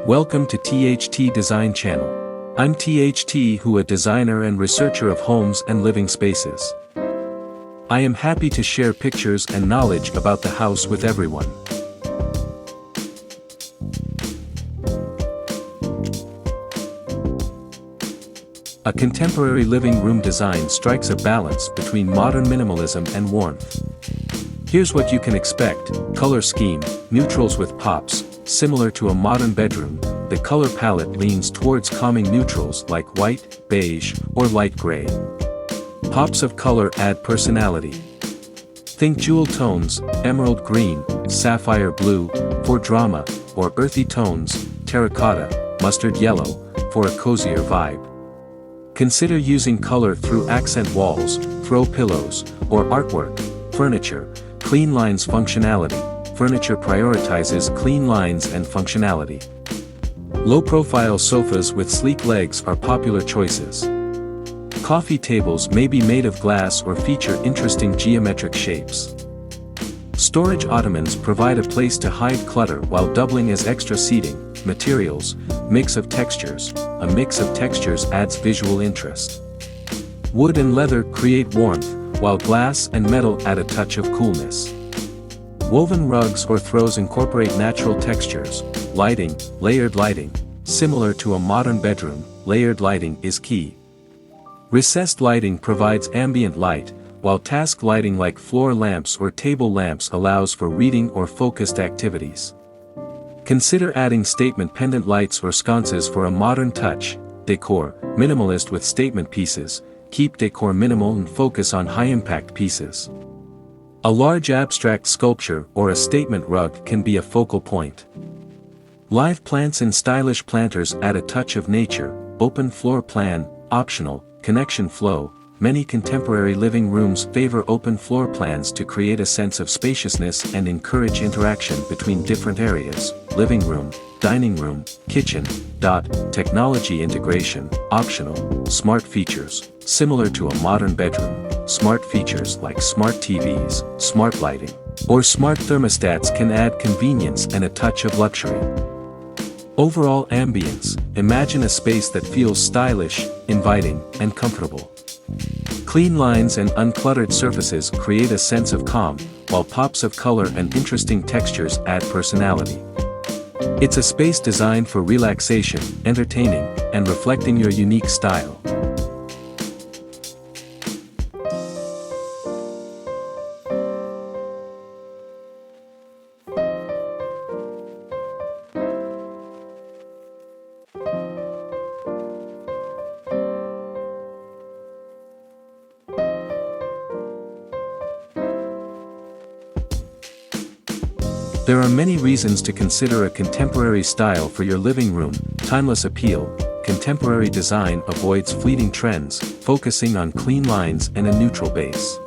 Welcome to THT Design Channel. I'm THT, who a designer and researcher of homes and living spaces. I am happy to share pictures and knowledge about the house with everyone. A contemporary living room design strikes a balance between modern minimalism and warmth. Here's what you can expect: color scheme, neutrals with pops. Similar to a modern bedroom, the color palette leans towards calming neutrals like white, beige, or light gray. Pops of color add personality. Think jewel tones, emerald green, sapphire blue, for drama, or earthy tones, terracotta, mustard yellow, for a cozier vibe. Consider using color through accent walls, throw pillows, or artwork. Furniture, clean lines functionality. Furniture prioritizes clean lines and functionality. Low-profile sofas with sleek legs are popular choices. Coffee tables may be made of glass or feature interesting geometric shapes. Storage ottomans provide a place to hide clutter while doubling as extra seating. Materials, mix of textures. A mix of textures adds visual interest. Wood and leather create warmth, while glass and metal add a touch of coolness. Woven rugs or throws incorporate natural textures. Lighting, layered lighting. Similar to a modern bedroom, layered lighting is key. Recessed lighting provides ambient light, while task lighting like floor lamps or table lamps allows for reading or focused activities. Consider adding statement pendant lights or sconces for a modern touch. Decor, minimalist with statement pieces. Keep decor minimal and focus on high-impact pieces. A large abstract sculpture or a statement rug can be a focal point. Live plants and stylish planters add a touch of nature. Open floor plan, optional. Connection flow. Many contemporary living rooms favor open floor plans to create a sense of spaciousness and encourage interaction between different areas. Living room, dining room, kitchen. Technology integration, optional. Smart features, similar to a modern bedroom. Smart features like smart TVs, smart lighting, or smart thermostats can add convenience and a touch of luxury. Overall ambience, imagine a space that feels stylish, inviting, and comfortable. Clean lines and uncluttered surfaces create a sense of calm, while pops of color and interesting textures add personality. It's a space designed for relaxation, entertaining, and reflecting your unique style. There are many reasons to consider a contemporary style for your living room. Timeless appeal. Contemporary design avoids fleeting trends, focusing on clean lines and a neutral base.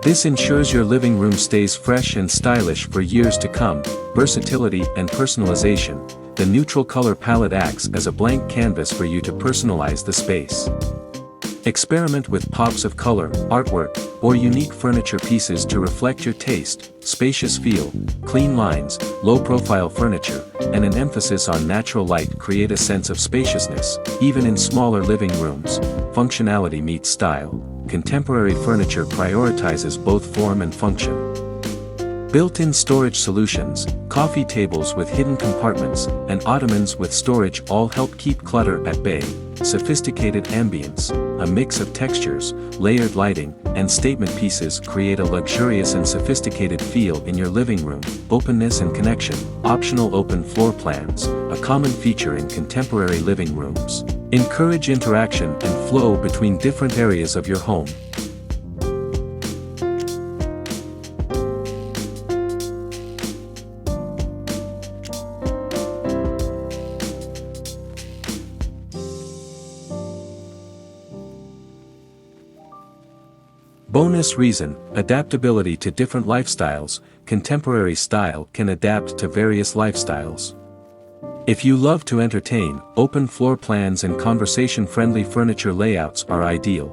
This ensures your living room stays fresh and stylish for years to come. Versatility and personalization. The neutral color palette acts as a blank canvas for you to personalize the space. Experiment with pops of color, artwork, or unique furniture pieces to reflect your taste. Spacious feel, clean lines, low-profile furniture, and an emphasis on natural light create a sense of spaciousness, even in smaller living rooms. Functionality meets style. Contemporary furniture prioritizes both form and function. Built-in storage solutions, coffee tables with hidden compartments, and ottomans with storage all help keep clutter at bay. Sophisticated ambience, a mix of textures, layered lighting, and statement pieces create a luxurious and sophisticated feel in your living room. Openness and connection, optional open floor plans, a common feature in contemporary living rooms. Encourage interaction and flow between different areas of your home. Bonus reason, adaptability to different lifestyles. Contemporary style can adapt to various lifestyles. If you love to entertain, open floor plans and conversation-friendly furniture layouts are ideal.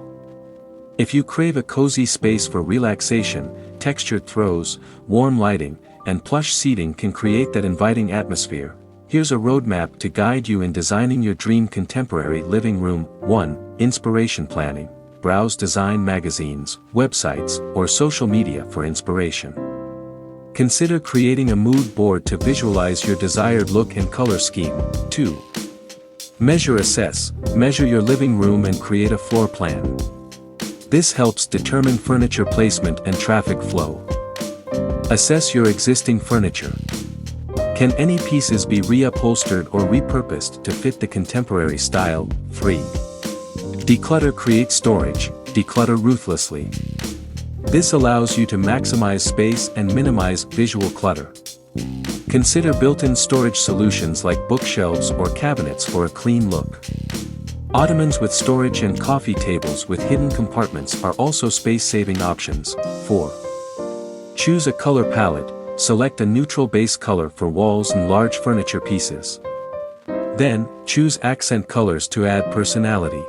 If you crave a cozy space for relaxation, textured throws, warm lighting, and plush seating can create that inviting atmosphere. Here's a roadmap to guide you in designing your dream contemporary living room. 1. Inspiration planning. Browse design magazines, websites, or social media for inspiration. Consider creating a mood board to visualize your desired look and color scheme. 2. Measure assess. Measure your living room and create a floor plan. This helps determine furniture placement and traffic flow. Assess your existing furniture. Can any pieces be reupholstered or repurposed to fit the contemporary style? 3. Declutter. Create storage. Declutter ruthlessly. This allows you to maximize space and minimize visual clutter. Consider built-in storage solutions like bookshelves or cabinets for a clean look. Ottomans with storage and coffee tables with hidden compartments are also space-saving options. 4. Choose a color palette. Select a neutral base color for walls and large furniture pieces. Then, choose accent colors to add personality.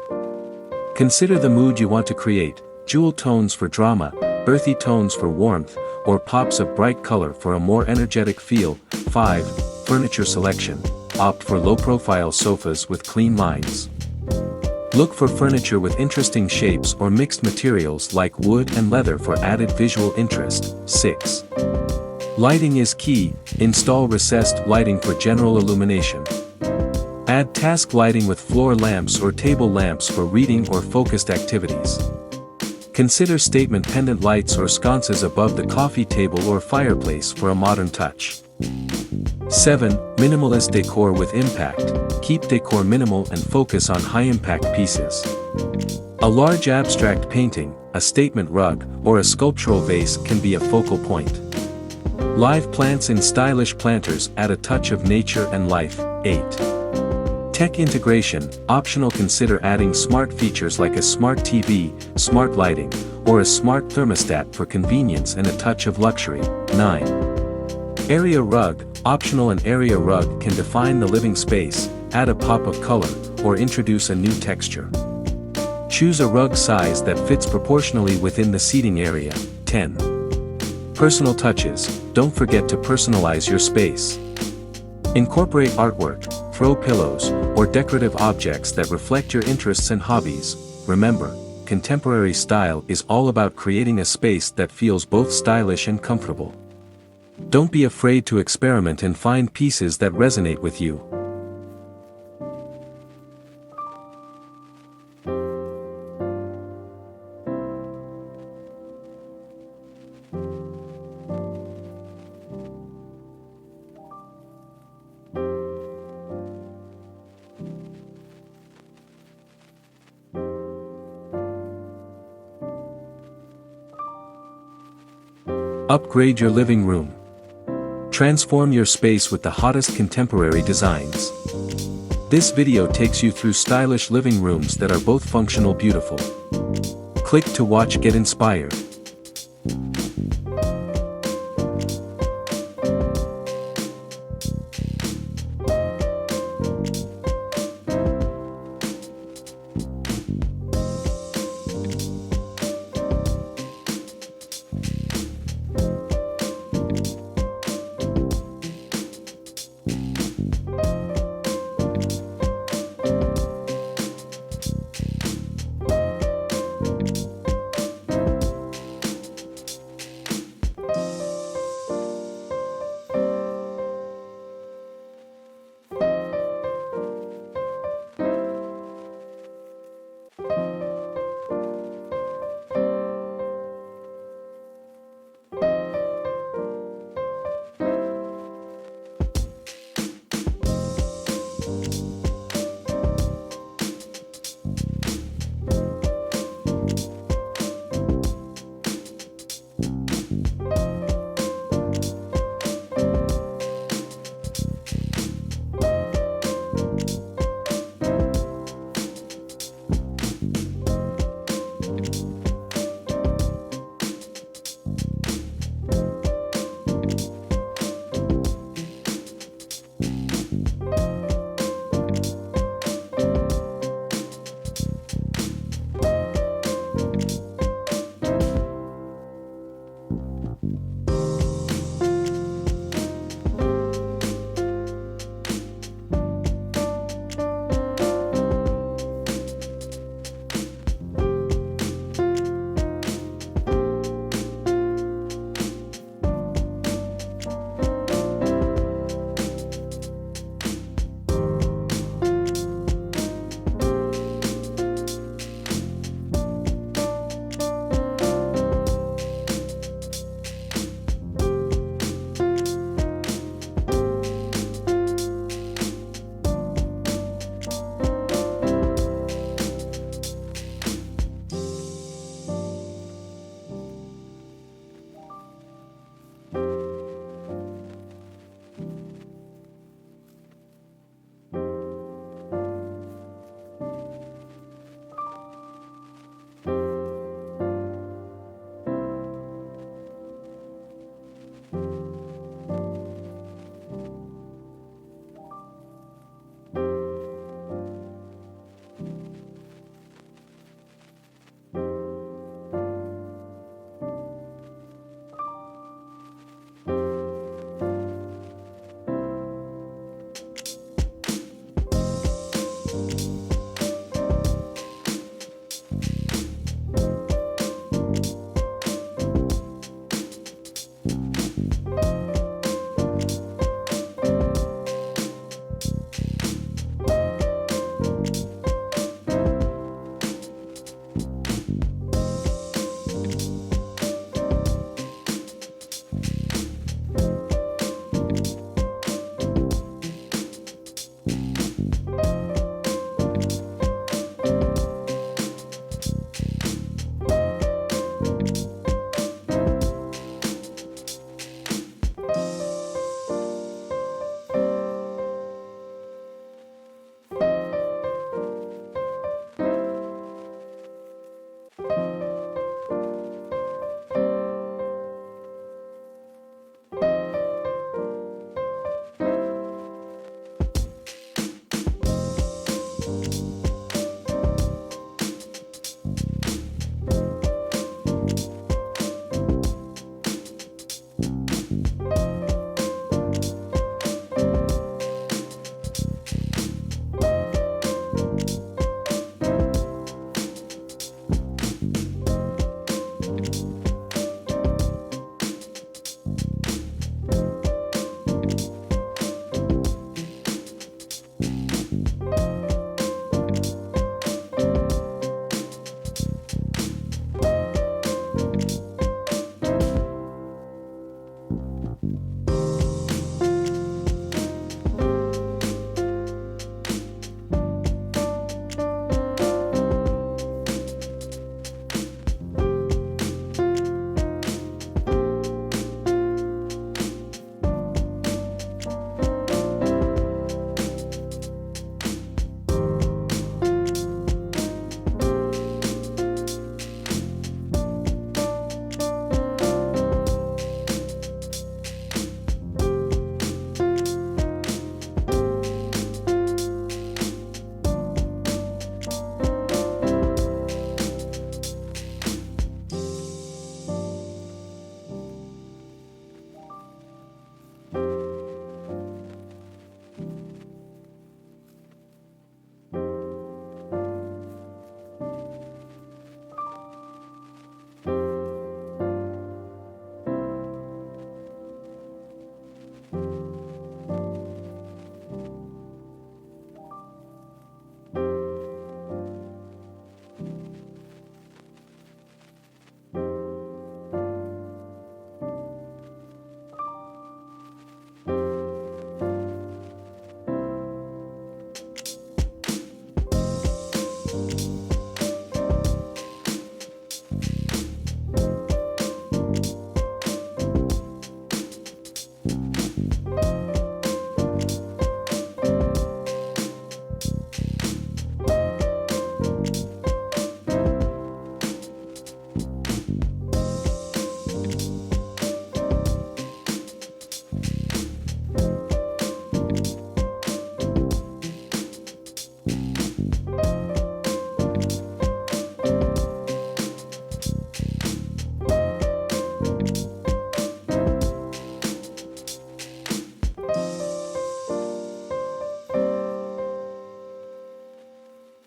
Consider the mood you want to create: jewel tones for drama, earthy tones for warmth, or pops of bright color for a more energetic feel. 5. Furniture selection. Opt for low-profile sofas with clean lines. Look for furniture with interesting shapes or mixed materials like wood and leather for added visual interest. 6. Lighting is key. Install recessed lighting for general illumination. Add task lighting with floor lamps or table lamps for reading or focused activities. Consider statement pendant lights or sconces above the coffee table or fireplace for a modern touch. 7. Minimalist decor with impact. Keep decor minimal and focus on high-impact pieces. A large abstract painting, a statement rug, or a sculptural vase can be a focal point. Live plants in stylish planters add a touch of nature and life. 8. Tech integration. Optional. Consider adding smart features like a smart TV, smart lighting, or a smart thermostat for convenience and a touch of luxury. 9. Area rug. Optional. An area rug can define the living space, add a pop of color, or introduce a new texture. Choose a rug size that fits proportionally within the seating area. 10. Personal touches. Don't forget to personalize your space. Incorporate artwork, throw pillows, or decorative objects that reflect your interests and hobbies. Remember, contemporary style is all about creating a space that feels both stylish and comfortable. Don't be afraid to experiment and find pieces that resonate with you. Upgrade your living room. Transform your space with the hottest contemporary designs. This video takes you through stylish living rooms that are both functional beautiful. Click to watch. Get inspired.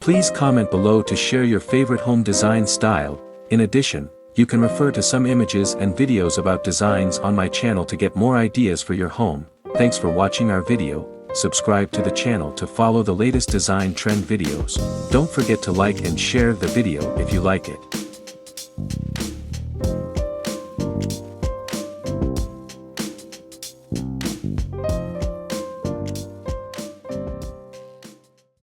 Please comment below to share your favorite home design style. In addition, you can refer to some images and videos about designs on my channel to get more ideas for your home. Thanks for watching our video. Subscribe to the channel to follow the latest design trend videos. Don't forget to like and share the video if you like it.